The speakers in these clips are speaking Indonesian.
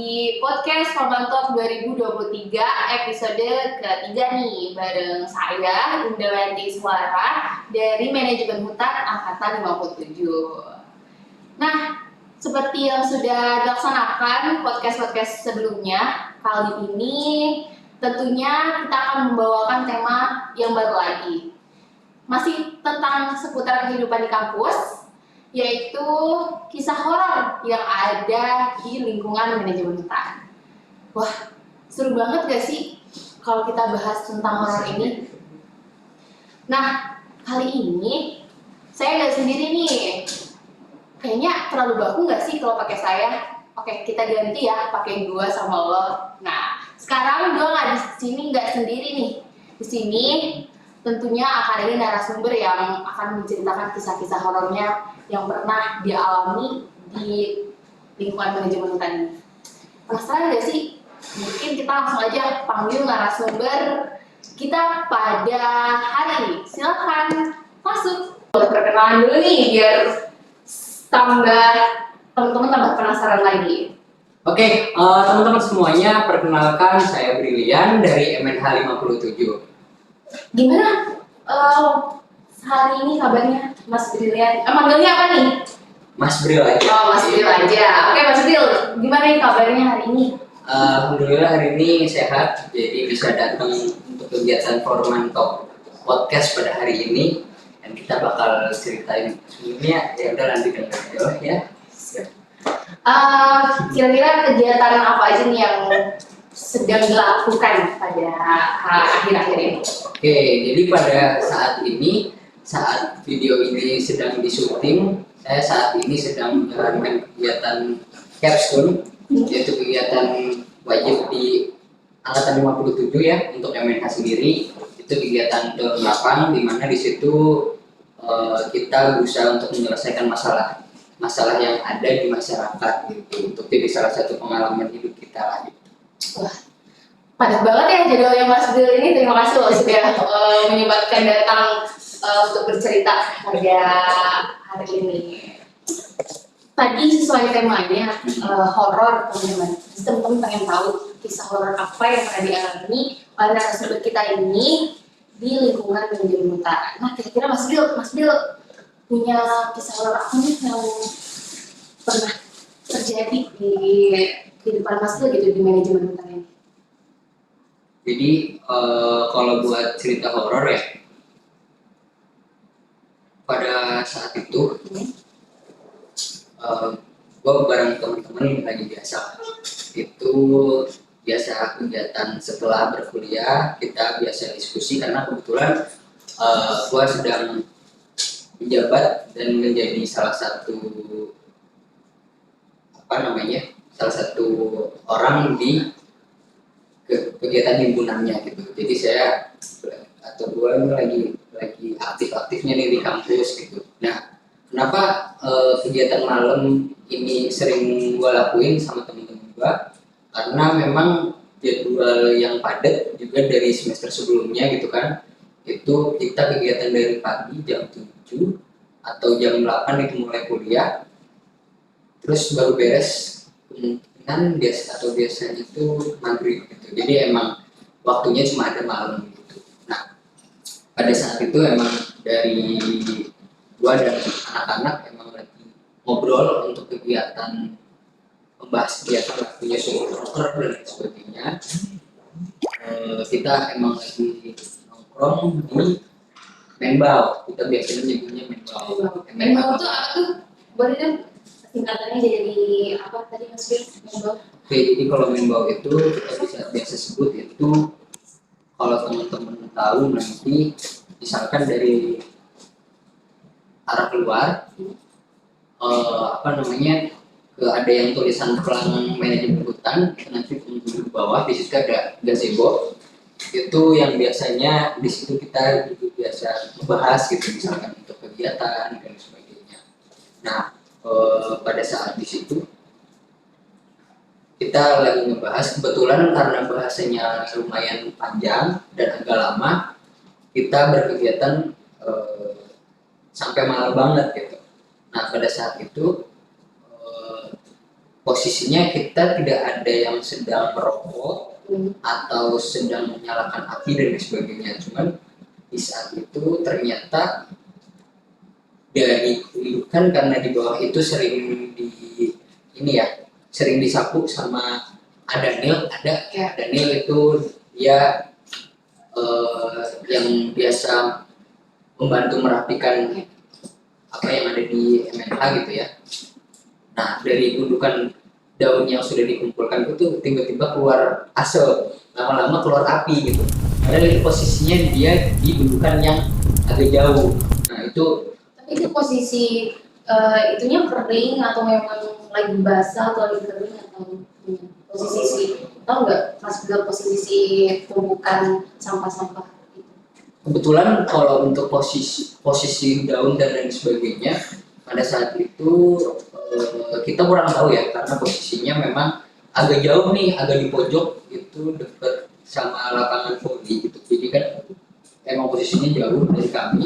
di podcast Formal Talk 2023 episode ketiga nih bareng saya Indrawanti Suara dari Manajemen Hutan Angkatan 57. Nah, seperti yang sudah dilaksanakan podcast-podcast sebelumnya, kali ini tentunya kita akan membawakan tema yang baru lagi. Masih tentang seputar kehidupan di kampus, yaitu kisah horor yang ada di lingkungan manajemen hutan. Wah, seru banget gak sih kalau kita bahas tentang horor ini? Nah, kali ini saya nggak sendiri nih. Kayaknya terlalu baku nggak sih kalau pakai saya? Oke, kita ganti ya, pakai gua sama lo. Nah, sekarang gua nggak di sini nggak sendiri nih. Di sini tentunya akan ada narasumber yang akan menceritakan kisah-kisah horornya yang pernah dialami di lingkungan manajemen hutan ini. Penasaran gak sih? Mungkin kita langsung aja panggil narasumber kita pada hari ini. Silakan masuk. Boleh perkenalan dulu nih biar teman-teman tambah penasaran lagi. Oke, teman-teman semuanya, perkenalkan saya Brilian dari MNH 57. Gimana hari ini kabarnya Mas Brilian? Manggilnya apa nih? Mas Bril aja. Oh, Mas Bril aja. Oke, Mas Bril, gimana nih kabarnya hari ini? Alhamdulillah hari ini sehat, jadi bisa datang untuk kegiatan Formal Talk podcast pada hari ini, dan kita bakal ceritain sebelumnya. Ya udah nanti dengar ya. Kira-kira kegiatan apa aja nih yang sedang dilakukan pada akhir-akhir ini? Oke, jadi pada saat video ini sedang disuting, saya saat ini sedang menjalankan kegiatan capstone, yaitu kegiatan wajib di Angkatan 57 ya, untuk MNH sendiri. Itu kegiatan ke-8, di mana di situ kita berusaha untuk menyelesaikan masalah yang ada di masyarakat gitu, untuk jadi salah satu pengalaman hidup kita lah gitu. Wah, padat banget ya jadwalnya Mas Bril ini. Terima kasih loh sudah menyempatkan datang untuk bercerita pada hari ini. Tadi sesuai temanya horor, teman-teman. Teman-teman pengen tahu kisah horor apa yang pernah dialami oleh narasumber kita ini di lingkungan manajemen hutan. Nah, kira-kira Mas Bril punya kisah horor apa nih yang pernah terjadi di kehidupan Mas Bril gitu di manajemen hutan ini? Jadi kalau buat cerita horor ya, pada saat itu gue bareng teman-teman lagi biasa. Itu biasa kegiatan setelah berkuliah, kita biasa diskusi karena kebetulan gue sedang menjabat dan menjadi salah satu orang di kegiatan himpunannya gitu. Jadi saya atau gue lagi aktif-aktifnya nih di kampus gitu. Nah, kenapa kegiatan malam ini sering gue lakuin sama teman-teman gue? Karena memang jadwal yang padat juga dari semester sebelumnya gitu kan. Itu kita kegiatan dari pagi jam 7 atau jam 8 itu mulai kuliah. Terus baru beres kemungkinan biasanya itu maghrib gitu. Jadi emang waktunya cuma ada malam gitu. Nah, pada saat itu emang dari gua dan anak-anak emang lagi ngobrol untuk kegiatan membahas kegiatan waktunya super dan sebagainya. Kita emang lagi nongkrong di Menbau. Kita biasanya nyebutnya Menbau. Menbau itu apa tuh? Boleh dong singkatannya jadi apa tadi Mas Bril? Menbau. Oke, jadi kalau Menbau itu kita biasa sebut itu, kalau teman-teman tahu nanti misalkan dari arah keluar ada yang tulisan pelang manajemen hutan, nanti di bawah di situ ada gazebo. Itu yang biasanya di situ kita juga biasa membahas gitu, misalkan untuk kegiatan dan sebagainya. Nah, pada saat di situ kita lagi ngebahas, kebetulan karena bahasanya lumayan panjang dan agak lama, kita berkegiatan sampai malam banget gitu. Nah, pada saat itu posisinya kita tidak ada yang sedang merokok atau sedang menyalakan api dan sebagainya. Cuman di saat itu ternyata dari kedudukan, karena di bawah itu sering sering disapu sama Daniel. Daniel itu dia yang biasa membantu merapikan apa yang ada di MNH gitu ya. Nah, dari gundukan daun yang sudah dikumpulkan itu tiba-tiba keluar asap, lama-lama keluar api gitu. Padahal itu posisinya dia di gundukan yang agak jauh. Nah itu. Tapi itu posisi itunya kering atau memang lagi basah atau lagi kering atau posisi tahu nggak Mas Bill posisi tumpukan sampah-sampah itu? Kebetulan kalau untuk posisi daun dan lain sebagainya pada saat itu kita kurang tahu ya, karena posisinya memang agak jauh nih, agak di pojok itu dekat sama lapangan voli gitu. Jadi kan emang posisinya jauh dari kami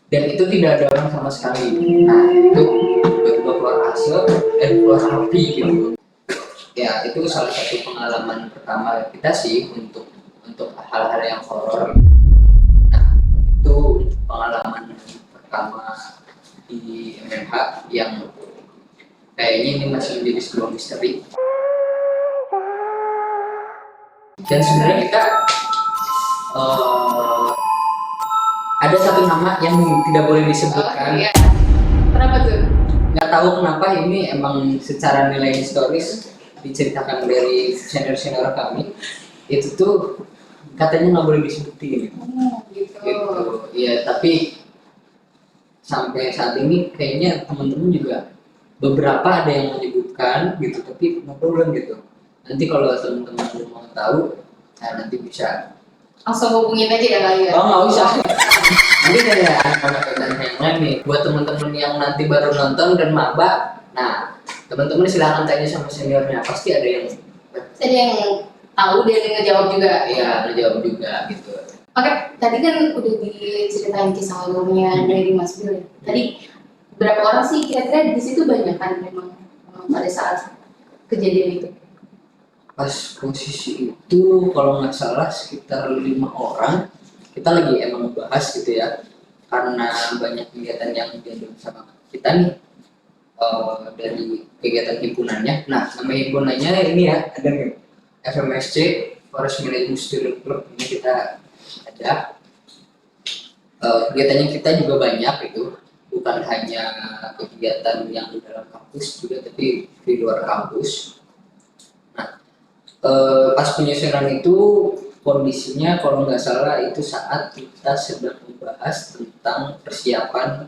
dan itu tidak ada orang sama sekali. Nah itu tiba-tiba keluar asap keluar api gitu. Ya itu salah satu pengalaman pertama kita sih untuk hal-hal yang horor. Nah itu pengalaman pertama di MNH yang kayaknya ini masih menjadi sebuah misteri. Dan sebenarnya kita ada satu nama yang tidak boleh disebutkan. Iya. Kenapa tuh? Nggak tahu kenapa, ini emang secara nilai historis diceritakan dari senior kami itu tuh katanya nggak boleh disebutin. Gitu. Ya tapi sampai saat ini kayaknya teman-teman juga beberapa ada yang menyebutkan gitu, tapi no problem gitu. Nanti kalau teman-teman mau tahu, nah nanti bisa langsung hubungin aja ya kali ya. Oh nggak usah. Nanti kayak anak-anak yang lain nih, buat teman-teman yang nanti baru nonton dan maba, nah teman-teman silahkan tanya sama seniornya, pasti ada yang tahu dia ngejawab juga. Iya, ngejawab juga gitu. Oke, tadi kan udah diceritain kisah horornya dari Mas Bill. Tadi berapa orang sih kira-kira di situ banyak kan memang pada saat kejadian itu? Pas posisi itu kalau nggak salah sekitar 5 orang. Kita lagi emang bahas gitu ya, karena banyak kegiatan yang diambil sama kita nih dari kegiatan himpunannya. Nah nama himpunannya ini ya, ada nih FMSC Forest Management Student Club. Ini kita ada kegiatannya, kita juga banyak itu, bukan hanya kegiatan yang di dalam kampus juga, tapi di luar kampus. Nah pas penyusunan itu kondisinya kalau nggak salah itu saat kita sedang membahas tentang persiapan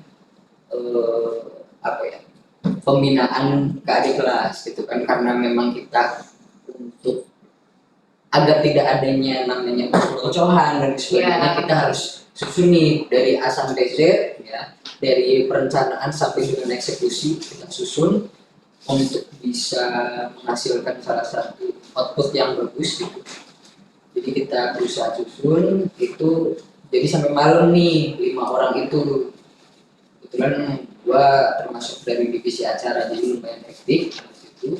pembinaan ke adik kelas gitu kan, karena memang kita untuk agar tidak adanya namanya perpecahan dan sebagainya, kita harus susun nih dari A sampai Z ya, dari perencanaan sampai dengan eksekusi kita susun untuk bisa menghasilkan salah satu output yang bagus gitu. Jadi kita berusaha susun itu, jadi sampai malam nih 5 orang itu. Kebetulan gua termasuk dari divisi acara, jadi lumayan hektik itu.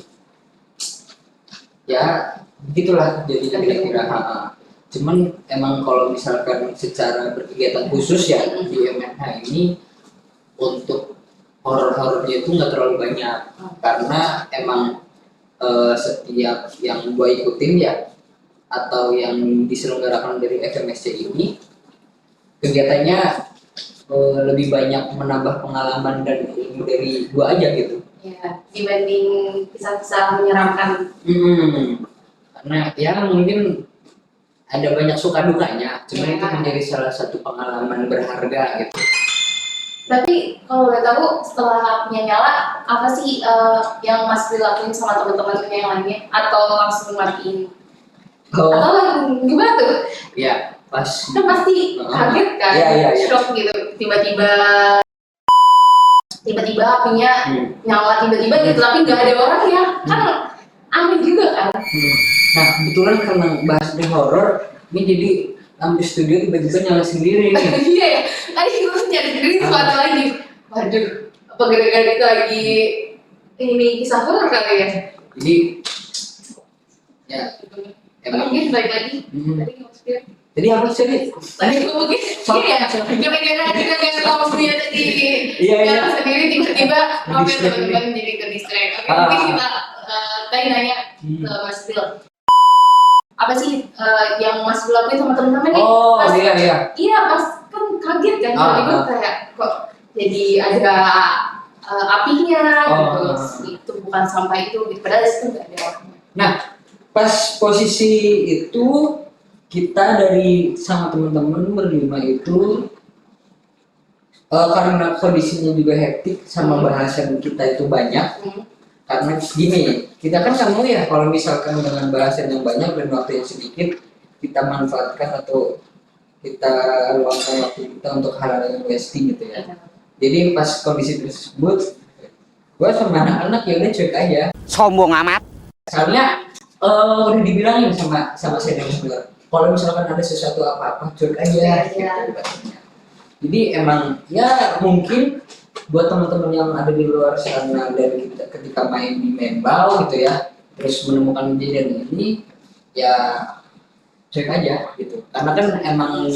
Ya begitulah jadi kira-kira. Cuman emang kalau misalkan secara berkegiatan khusus ya di MNH ini untuk horor-horornya itu nggak terlalu banyak, karena emang setiap yang gua ikutin ya atau yang diselenggarakan dari FMSC ini kegiatannya lebih banyak menambah pengalaman dan ilmu dari gua aja gitu. Ya, dibanding kisah-kisah menyeramkan. Karena ya mungkin ada banyak suka dukanya, cuman itu menjadi salah satu pengalaman berharga gitu. Tapi kalau boleh tahu setelah apinya nyala, apa sih yang Mas dilakuin sama teman-teman yang lainnya, atau langsung matiin? Atau gimana tuh? Ya pas. Kan pasti kaget kan, shock gitu, tiba-tiba apinya nyala tiba-tiba gitu, tapi nggak ada orang ya, kan aneh juga kan? Nah kebetulan karena bahas di horor, ini jadi lampu studio tiba-tiba nyala sendiri nih. Iya ya, tadi gue nyari sendiri sesuatu lagi. Waduh, apa gara-gara kita lagi ini kisah horor kali ya. Jadi ya emang Mungkin balik lagi Hmm. tadi maksudnya. Jadi apa sih tadi? Tadi gue mungkin Soalnya- ya, gara-gara kita nggak tahu dia tadi Iya, iya. jalan sendiri tiba-tiba maaf ya Distract teman-teman jadi ke distract. Oke, Ah. mungkin kita tadi nanya ke Mas Phil. Apa sih yang Mas Phil lakuin sama teman-teman nih? Oh Pas- iya iya. Iya, pas kan kaget kan, Ah, tiba-tiba ah. kayak kok jadi ada apinya gitu. Oh. Itu bukan sampah itu, gitu. Padahal itu nggak ada orangnya. Nah, pas posisi itu kita dari sama teman-teman berlima itu karena kondisinya juga hektik sama bahasan kita itu banyak. Karena gini, kita kan nggak mau ya kalau misalkan dengan bahasan yang banyak dan waktu yang sedikit kita manfaatkan atau kita luangkan waktu kita untuk hal-hal yang wasting gitu ya. Jadi pas kondisi tersebut, gue sama anak-anak ya udah cuek aja. Sombong amat. Soalnya udah dibilangin sama senior, kalau misalkan ada sesuatu apa-apa cuek aja. Iya. Gitu, katanya. Jadi emang ya mungkin buat teman-teman yang ada di luar sana dan kita ketika main di Membau gitu ya, terus menemukan kejadian ini ya cek aja gitu. Karena kan emang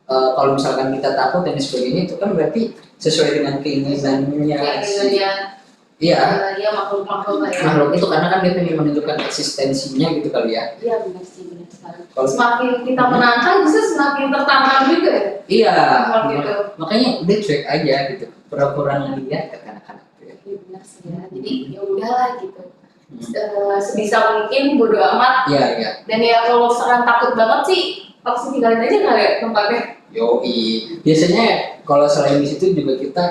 kalau misalkan kita takut dan sebagainya itu kan berarti sesuai dengan keinginannya si iya Iya makhluk-makhluk kayak. makhluk itu, karena kan dia pengen menunjukkan eksistensinya gitu kali ya. Iya benar sih, benar sekali. Kalau Semakin kita menantang, bisa semakin tertantang juga ya. iya Kalau gitu. makanya udah cuek aja gitu, pura-pura ngeliat ke anak-anak gitu ya. Iya benar sih ya. Jadi ya udahlah gitu. Hmm. Sebisa mungkin bodo amat. Iya iya. Dan ya kalau sekarang takut banget sih, langsung tinggalin aja kali ya tempatnya. Yoi. Biasanya kalau selain di situ juga kita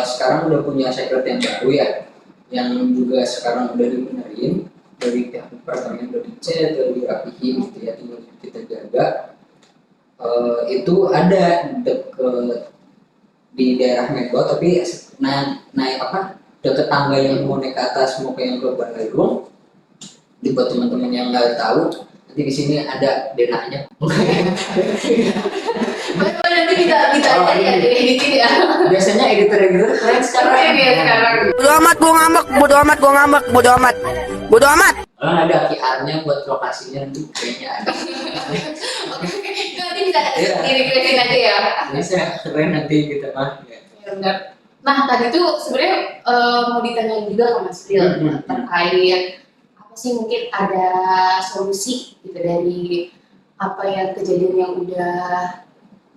sekarang udah punya secret yang baru ya, yang juga sekarang udah dibenerin dari pihak departemen, udah dicat, udah dirapihin gitu ya, tinggal kita jaga. Itu ada deket di daerah Megawati, tapi naik apa deket tangga yang mau naik ke atas mau ke yang ke Bandung. Jadi buat teman-teman yang nggak tahu, nanti di sini ada denahnya. Baik, nanti kita Oh, aja ya, iya. editin ya. Biasanya editor keren sekarang. Keren ya sekarang. Bodo amat gua ngambek, bodo amat gua ngambek, bodo amat. Bodo amat. Kalau ada QR-nya buat lokasinya nanti kayaknya ada. Oke, nanti bisa Iya. di-requestin aja ya. Bisa keren nanti gitu mah. Ya. Ya, benar. Nah tadi tuh sebenarnya mau ditanyain juga ke Mas Phil terkait apa sih, mungkin ada solusi gitu dari apa ya kejadian yang udah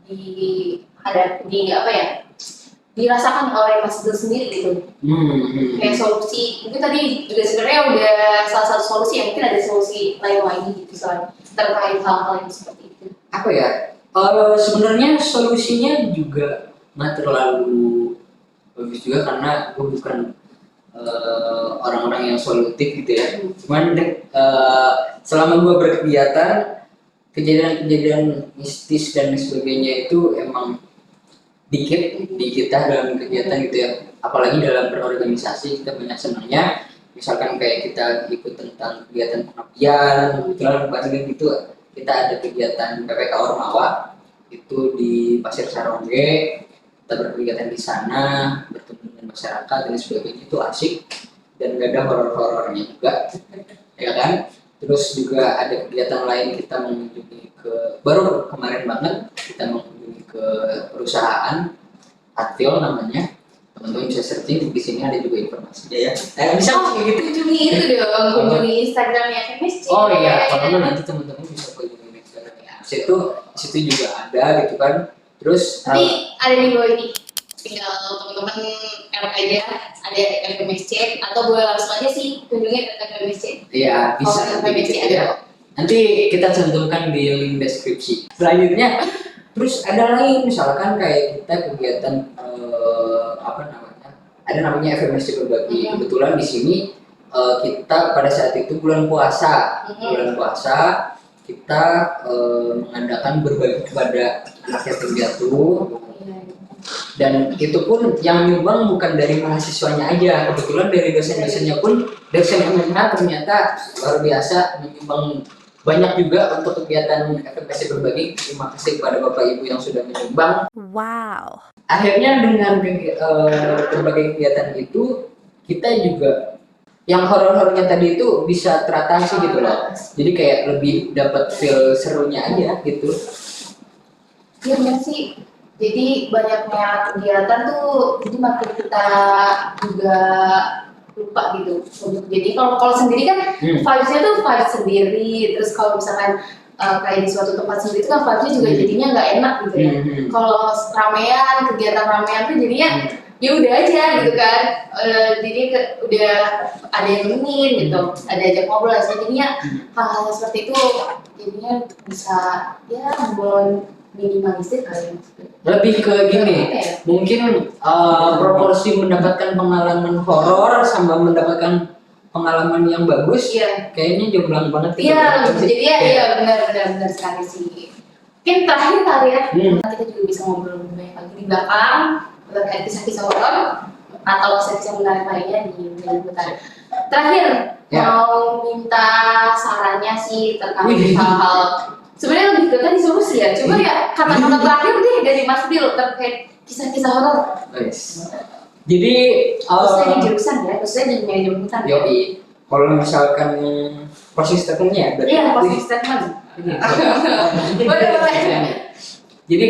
dihadapi apa ya dirasakan oleh Mas Phil sendiri gitu. Kayak solusi mungkin tadi juga sebenarnya udah salah satu solusi ya, mungkin ada solusi lain lagi gitu soal terkait hal-hal yang seperti itu. Apa ya? Sebenarnya solusinya juga nggak terlalu bagus juga karena gue bukan orang-orang yang solutif gitu ya. Cuman selama gue berkegiatan, kejadian-kejadian mistis dan sebagainya itu emang dikit di kita dalam kegiatan gitu ya. Apalagi dalam berorganisasi kita banyak senangnya. Misalkan kayak kita ikut tentang kegiatan pengabdian, kebetulan kemarin gitu kita ada kegiatan PPK Ormawa itu di Pasir Sarongge. Kita berkegiatan di sana, bertemu dengan masyarakat dan sebagainya, itu asik dan gak ada horor-horornya juga, ya kan? Terus juga ada kegiatan lain, kita mengunjungi baru kemarin banget kita mengunjungi ke perusahaan Atfil namanya, teman-teman bisa searching di sini, ada juga informasinya ya. Bisa kayak gitu. Kunjungi itu dong, kunjungi Instagramnya MSC. Oh iya, kalau nanti teman-teman bisa kunjungi Instagramnya. Situ juga ada gitu kan. Terus Nanti ada di bawah ini, tinggal teman-teman RK aja, ada FMSC atau boleh langsung aja sih kunjungi FMSC. iya bisa Oh, nanti FMSC gitu ada. ya. Nanti kita cantumkan di link deskripsi. Selanjutnya, terus ada lain misalkan kayak kita kegiatan apa namanya? Ada namanya FMSC berbagi. Kebetulan di sini kita pada saat itu bulan puasa. Bulan puasa kita mengadakan berbagi kepada anak yatim piatu, dan itu pun yang nyumbang bukan dari mahasiswanya aja, kebetulan dari dosen-dosennya pun dosen MMH ternyata luar biasa menyumbang banyak juga untuk kegiatan FMSC berbagi. Terima kasih kepada Bapak Ibu yang sudah menyumbang. Wow. Akhirnya dengan berbagai kegiatan itu kita juga yang horor-horornya tadi itu bisa teratasi gitu loh. Jadi kayak lebih dapat feel serunya aja gitu. Iya benar sih. Jadi banyaknya kegiatan tuh jadi makin kita juga lupa gitu. Jadi kalau sendiri kan vibes-nya tuh vibes sendiri. Terus kalau misalkan kayak di suatu tempat sendiri itu kan vibes-nya juga jadinya nggak enak gitu ya. Kalau ramean, kegiatan ramean tuh jadinya ya udah aja gitu kan. Jadi udah ada yang nemenin gitu, ada ajak ngobrol. Jadinya hal-hal seperti itu jadinya bisa ya minimalisir kali ya. Lebih ke gini, mungkin proporsi mendapatkan pengalaman horor sama mendapatkan pengalaman yang bagus, kayaknya jomplang banget. Iya, jadi ya benar sekali sih. Mungkin terakhir kali ya, kita juga bisa ngobrol lebih banyak lagi di belakang terkait kisah-kisah horor atau kisah-kisah menarik lainnya di Hutan. Terakhir, mau minta sarannya sih terkait hal-hal sebenarnya lebih ke tadi solusi ya. Coba ya kata-kata terakhir deh dari Mas Bill terkait kisah-kisah horor. Jadi khususnya di jurusan ya, khususnya di manajemen hutan. Yoi, kalau misalkan proses statementnya berarti. Iya, proses statement. Jadi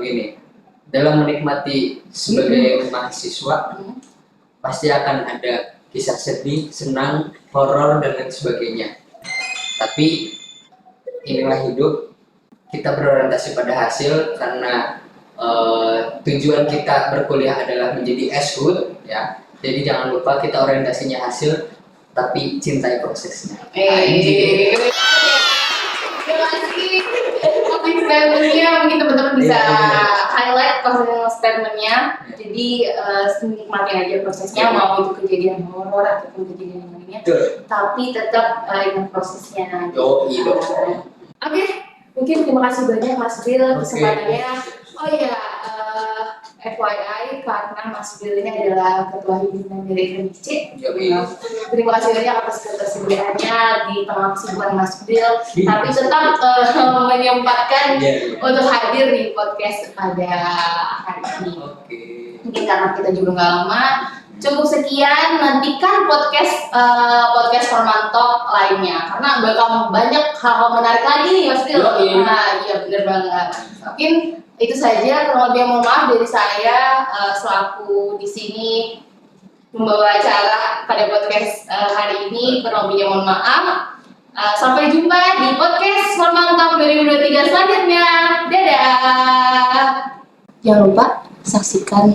gini, dalam menikmati sebagai mahasiswa pasti akan ada kisah sedih, senang, horor dan lain sebagainya. Tapi inilah hidup, kita berorientasi pada hasil karena tujuan kita berkuliah adalah menjadi eshud ya. Jadi jangan lupa kita orientasinya hasil tapi cintai prosesnya. Terima kasih. Closing statementnya mungkin teman-teman bisa highlight closing statementnya. Jadi nikmatin aja prosesnya, mau itu kejadian horor ataupun kejadian yang lainnya. Tapi tetap ingat prosesnya. Oke, mungkin terima kasih banyak Mas Bill kesempatannya. Oh iya, FYI karena Mas Bill ini adalah ketua himpunan dari FMIC. Terima kasih banyak atas ketersediaannya di tengah kesibukan Mas Bill, tapi tetap menyempatkan untuk hadir di podcast pada hari ini. Mungkin karena kita juga nggak lama. Cukup sekian, nantikan podcast Formantalk lainnya karena bakal banyak hal-hal menarik lagi nih Mas Bill. Iya bener banget. Mungkin itu saja, kurang lebih mohon maaf dari saya selaku di sini membawa acara pada podcast hari ini, kurang lebihnya mohon maaf. Sampai jumpa di podcast Formantalk 2023 selanjutnya. Dadah. Jangan lupa saksikan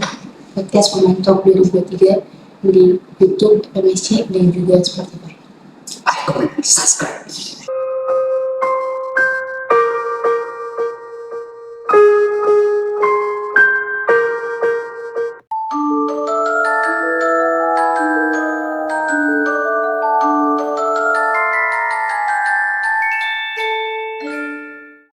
podcast Formantalk 2023 di YouTube, MSC dan juga Spotify. Ayo, subscribe.